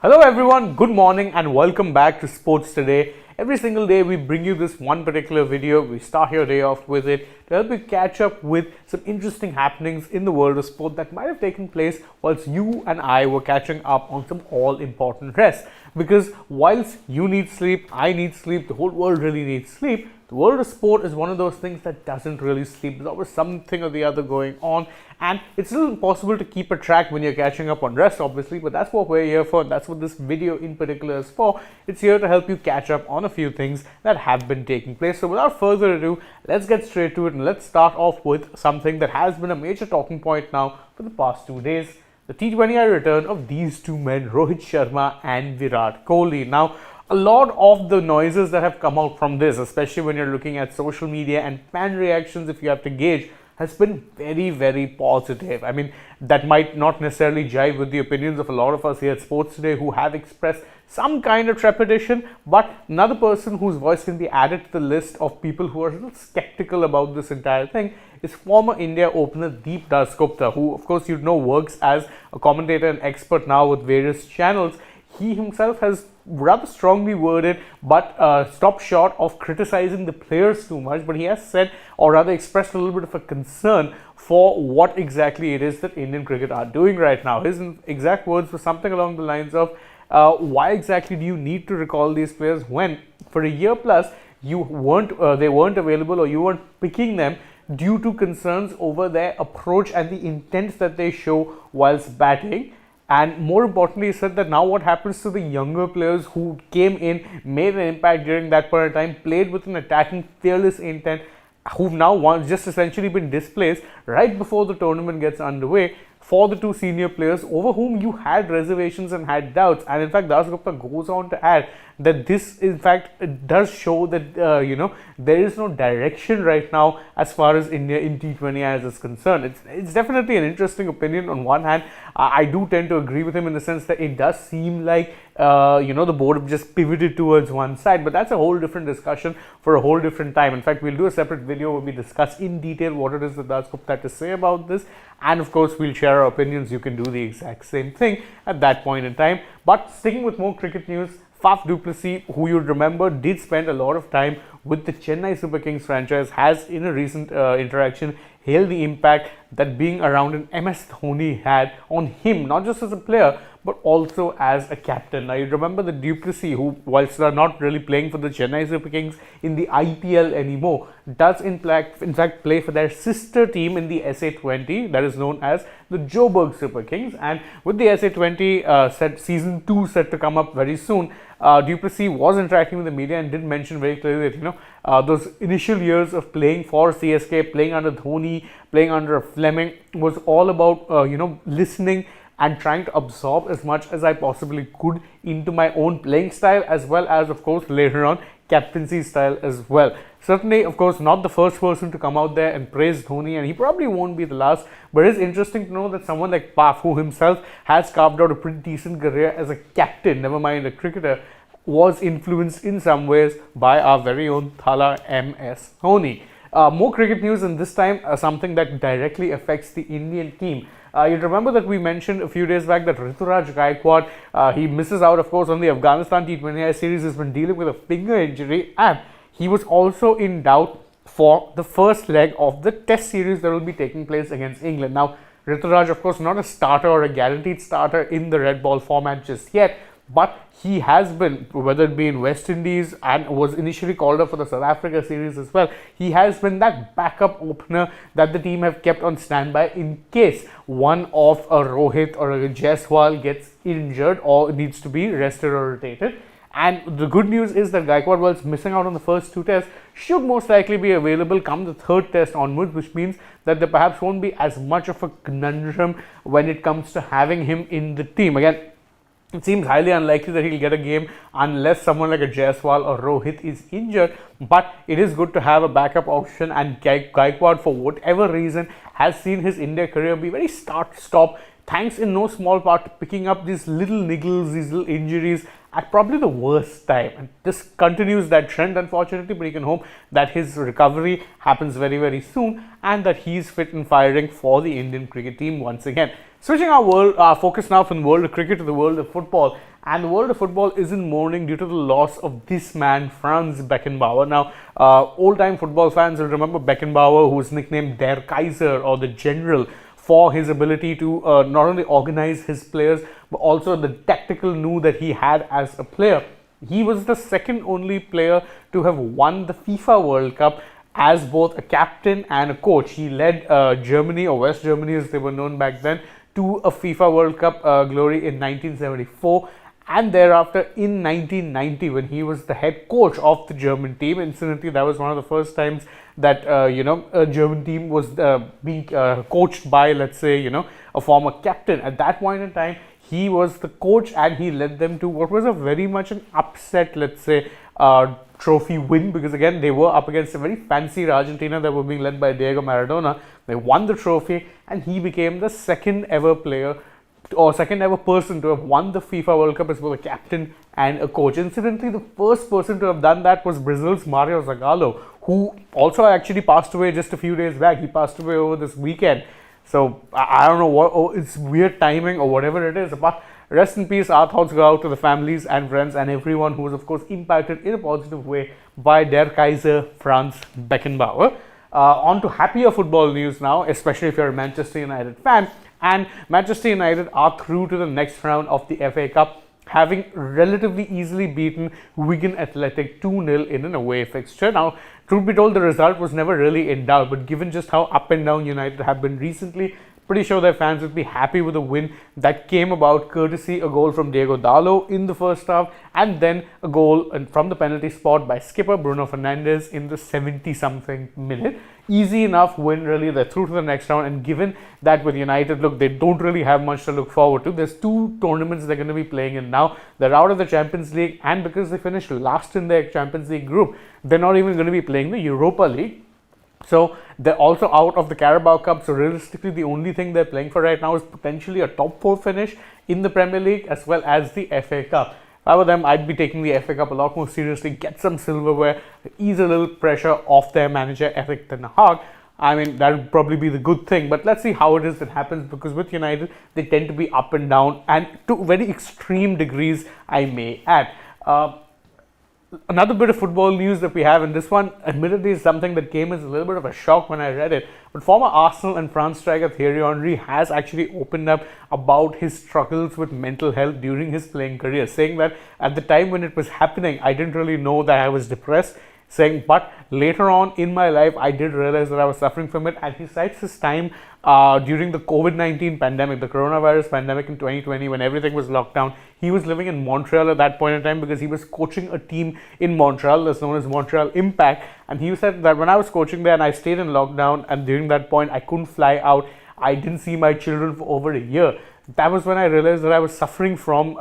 Hello everyone, good morning and welcome back to Sports Today. Every single day we bring you this one particular video. We start your day off with it to help you catch up with some interesting happenings in the world of sport that might have taken place whilst you and I were catching up on some all important rest. Because whilst you need sleep, I need sleep, the whole world really needs sleep, the world of sport is one of those things that doesn't really sleep. There's always something or the other going on, and it's still impossible to keep a track when you're catching up on rest, obviously, but that's what we're here for. That's what this video in particular is for. It's here to help you catch up on a few things that have been taking place. So without further ado, let's get straight to it and let's start off with something that has been a major talking point now for the past 2 days. The T20I return of these two men, Rohit Sharma and Virat Kohli. Now, a lot of the noises that have come out from this, especially when you're looking at social media and fan reactions, if you have to gauge, has been very, very positive. I mean, that might not necessarily jive with the opinions of a lot of us here at Sports Today who have expressed some kind of trepidation, but another person whose voice can be added to the list of people who are a little skeptical about this entire thing is former India opener Deep Dasgupta, who of course you know works as a commentator and expert now with various channels. He himself has rather strongly worded but stopped short of criticizing the players too much, but he has said, or rather expressed a little bit of a concern for what exactly it is that Indian cricket are doing right now. His exact words were something along the lines of, why exactly do you need to recall these players when for a year plus you they weren't available, or you weren't picking them due to concerns over their approach and the intent that they show whilst batting. And more importantly, he said that now what happens to the younger players who came in, made an impact during that point of time, played with an attacking, fearless intent, who've now just essentially been displaced right before the tournament gets underway for the two senior players over whom you had reservations and had doubts. And in fact, Dasgupta goes on to add that this in fact does show that there is no direction right now as far as India in T20I is concerned. It's definitely an interesting opinion. On one hand, I do tend to agree with him in the sense that it does seem like the board have just pivoted towards one side, but that's a whole different discussion for a whole different time. In fact, we'll do a separate video where we discuss in detail what it is that Dasgupta had to say about this, and of course we'll share our opinions. You can do the exact same thing at that point in time. But sticking with more cricket news, Faf du Plessis, who you'd remember did spend a lot of time with the Chennai Super Kings franchise, has in a recent interaction hailed the impact that being around an MS Dhoni had on him, not just as a player but also as a captain. Now you remember the du Plessis, who whilst are not really playing for the Chennai Super Kings in the IPL anymore, does in fact play for their sister team in the SA20 that is known as the Joburg Super Kings. And with the SA20 season 2 set to come up very soon, du Plessis was interacting with the media and did mention very clearly that those initial years of playing for CSK, playing under Dhoni, playing under Fleming, was all about listening and trying to absorb as much as I possibly could into my own playing style, as well as of course later on captaincy style as well. Certainly, of course, not the first person to come out there and praise Dhoni, and he probably won't be the last, but it's interesting to know that someone like Faf, who himself has carved out a pretty decent career as a captain, never mind a cricketer, was influenced in some ways by our very own Thala MS Dhoni. More cricket news, and this time something that directly affects the Indian team. You remember that we mentioned a few days back that Ruturaj Gaikwad, he misses out of course on the Afghanistan T20I series. He's been dealing with a finger injury, and he was also in doubt for the first leg of the test series that will be taking place against England. Now Ruturaj, of course, not a starter or a guaranteed starter in the red ball format just yet, but he has been, whether it be in West Indies and was initially called up for the South Africa series as well, he has been that backup opener that the team have kept on standby in case one of a Rohit or a Jaiswal gets injured or needs to be rested or rotated. And the good news is that Gaikwad, whilst missing out on the first two tests, should most likely be available come the third test onwards, which means that there perhaps won't be as much of a conundrum when it comes to having him in the team. Again, it seems highly unlikely that he'll get a game unless someone like a Jaiswal or Rohit is injured, but it is good to have a backup option. And Gaikwad, for whatever reason, has seen his India career be very start-stop thanks in no small part to picking up these little niggles, these little injuries at probably the worst time. And this continues that trend, unfortunately, but you can hope that his recovery happens very, very soon and that he's fit and firing for the Indian cricket team once again. Switching our focus now from the world of cricket to the world of football. And the world of football is in mourning due to the loss of this man, Franz Beckenbauer. Now, old-time football fans will remember Beckenbauer, who was nicknamed Der Kaiser or the General, for his ability to not only organize his players, but also the tactical nous that he had as a player. He was the second only player to have won the FIFA World Cup as both a captain and a coach. He led Germany, or West Germany as they were known back then, to a FIFA World Cup glory in 1974. And thereafter in 1990, when he was the head coach of the German team. Incidentally, that was one of the first times that a German team was being coached by, let's say, a former captain. At that point in time, he was the coach and he led them to what was a very much an upset, let's say, trophy win, because again they were up against a very fancy Argentina that were being led by Diego Maradona. They won the trophy and he became the second ever player or second ever person to have won the FIFA World Cup as both a captain and a coach. Incidentally, the first person to have done that was Brazil's Mario Zagallo, who also actually passed away just a few days back. He passed away over this weekend. So I don't know what, it's weird timing or whatever it is, but rest in peace. Our thoughts go out to the families and friends and everyone who was of course impacted in a positive way by Der Kaiser Franz Beckenbauer. On to happier football news now, especially if you're a Manchester United fan. And Manchester United are through to the next round of the FA Cup, having relatively easily beaten Wigan Athletic 2-0 in an away fixture. Now, truth be told, the result was never really in doubt, but given just how up and down United have been recently, pretty sure their fans would be happy with a win that came about courtesy a goal from Diego Dallo in the first half and then a goal from the penalty spot by skipper Bruno Fernandes in the 70-something minute. Easy enough win, really. They're through to the next round, and given that with United, look, they don't really have much to look forward to. There's two tournaments they're going to be playing in now. They're out of the Champions League, and because they finished last in their Champions League group, they're not even going to be playing the Europa League. So they're also out of the Carabao Cup. So realistically, the only thing they're playing for right now is potentially a top 4 finish in the Premier League as well as the FA Cup. If I were them, I'd be taking the FA Cup a lot more seriously, get some silverware, ease a little pressure off their manager Erik ten Hag. I mean, that would probably be the good thing, but let's see how it is that happens, because with United, they tend to be up and down, and to very extreme degrees, I may add. Another bit of football news that we have, and this one admittedly is something that came as a little bit of a shock when I read it, but former Arsenal and France striker Thierry Henry has actually opened up about his struggles with mental health during his playing career, saying that at the time when it was happening, I didn't really know that I was depressed, saying, but later on in my life, I did realize that I was suffering from it. And he cites his time during the COVID-19 pandemic, the coronavirus pandemic in 2020, when everything was locked down. He was living in Montreal at that point in time because he was coaching a team in Montreal that's known as Montreal Impact. And he said that when I was coaching there and I stayed in lockdown, and during that point, I couldn't fly out, I didn't see my children for over a year. That was when I realized that I was suffering from,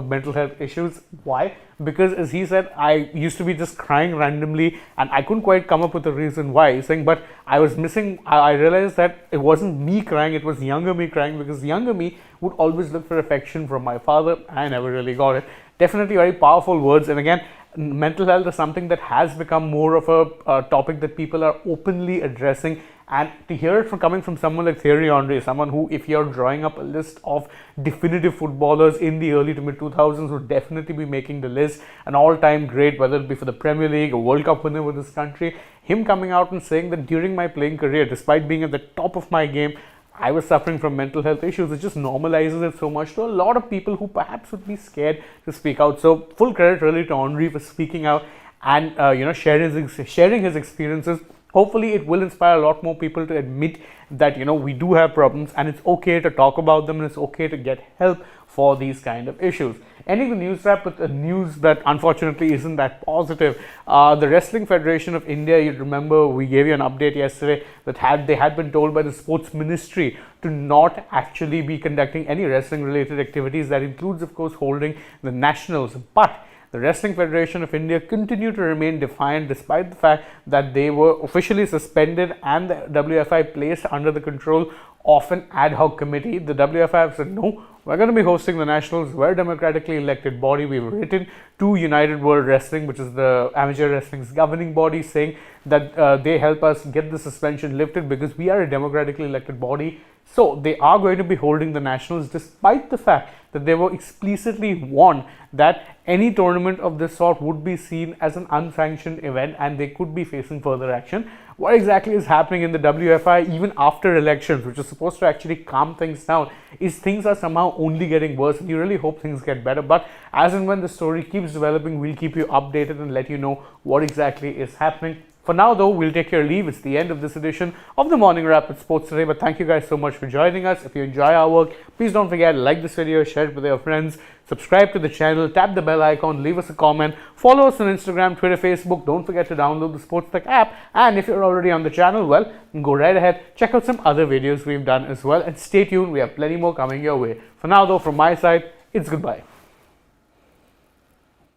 mental health issues. Why? Because, as he said, I used to be just crying randomly and I couldn't quite come up with a reason why. He's saying, but I was missing, I realized that it wasn't me crying, it was younger me crying, because younger me would always look for affection from my father. I never really got it. Definitely very powerful words. And again, mental health is something that has become more of a topic that people are openly addressing. And to hear it coming from someone like Thierry Henry, someone who, if you're drawing up a list of definitive footballers in the early to mid 2000s, would definitely be making the list, an all-time great, whether it be for the Premier League, a World Cup winner with this country, him coming out and saying that during my playing career, despite being at the top of my game, I was suffering from mental health issues. It just normalizes it so much to a lot of people who perhaps would be scared to speak out. So full credit really to Henry for speaking out and sharing his experiences. Hopefully it will inspire a lot more people to admit that we do have problems, and it's okay to talk about them, and it's okay to get help for these kind of issues. Ending the news wrap with a news that unfortunately isn't that positive. The Wrestling Federation of India, you remember we gave you an update yesterday that they had been told by the Sports Ministry to not actually be conducting any wrestling related activities. That includes, of course, holding the nationals, but the Wrestling Federation of India continued to remain defiant despite the fact that they were officially suspended and the WFI placed under the control of an ad hoc committee. The WFI said, no, we're going to be hosting the Nationals. We're a democratically elected body. We've written to United World Wrestling, which is the amateur wrestling's governing body, saying that they help us get the suspension lifted because we are a democratically elected body. So they are going to be holding the Nationals, despite the fact that they were explicitly warned that any tournament of this sort would be seen as an unsanctioned event and they could be facing further action. What exactly is happening in the WFI even after elections, which is supposed to actually calm things down, is things are somehow only getting worse, and you really hope things get better. But as and when the story keeps developing, we'll keep you updated and let you know what exactly is happening. For now, though, we'll take your leave. It's the end of this edition of the Morning Wrap with Sports Today. But thank you guys so much for joining us. If you enjoy our work, please don't forget to like this video, share it with your friends, subscribe to the channel, tap the bell icon, leave us a comment, follow us on Instagram, Twitter, Facebook. Don't forget to download the AajTak app. And if you're already on the channel, well, go right ahead, check out some other videos we've done as well. And stay tuned, we have plenty more coming your way. For now, though, from my side, it's goodbye.